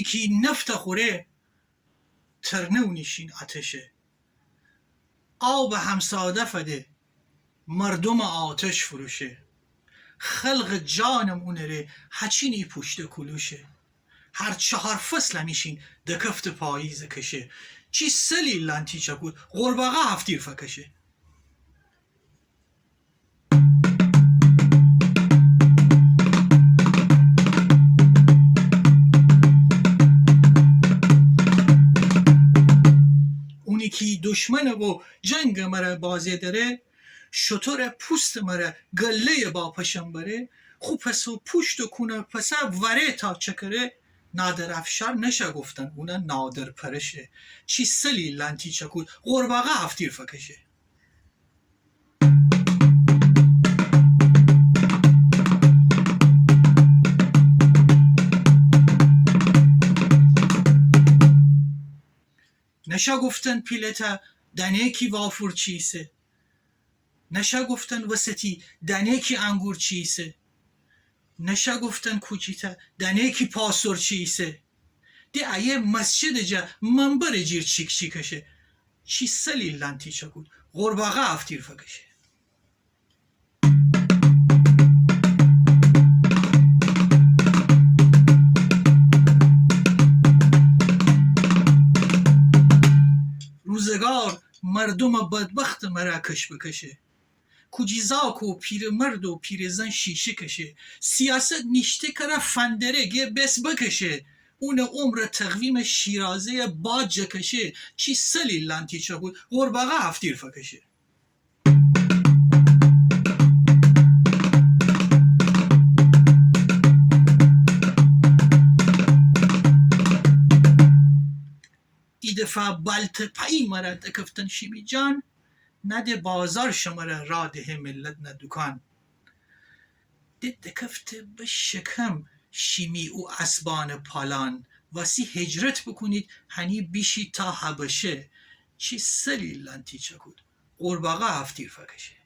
اونی که نفت خوره ترنه و نشین آتشه. آب همساده فده مردم آتش فروشه. خلق جانم اونره هچینی پشت کلوشه. هر 4 فصل میشین دکفت پاییز کشه. چی سلی لانتی چکود قرباقه هفتیر فکشه. اونی که دشمنه و جنگ مره بازی داره، شطور پوست مره گله با پشم بره. خوب پسو پشت و کنه پسه وره تا چکره. نادر افشار نشه گفتن اونه نادر پرشه. چی سلی لانتی چکود قرباقه هفتیر فکشه. نشه گفتن پیلتا دنه کی وافور چیسه. نشه گفتن وسطی دنه کی انگور چیسه. نشه گفتن کوچیتا دنه کی پاسور چیسه. دی ایه مسجد جا منبر جیر چیک چیکشه. چی سلی لانتی چکود قرباقه هفتیر فکشه. روزگار مردم بدبخت مراکش بکشه. کجیزاک و پیر مرد و پیر زن شیشه کشه. سیاست نیشته کرا فندره گه بس بکشه. اون عمر تقویم شیرازه باج کشه. چی سلی لانتی چکود قرباقه هفتیر فکشه. ای دفعه بلت پایی مرد دکفتن شیمی جان. نده بازار شماره را ده ملت نه دکان. ده دکفته به شکم شیمی او اسبان پالان. واسی هجرت بکنید هنی بیشی تا حبشه. چی سلی لانتی چکود قرباقه هفتیر فکشه.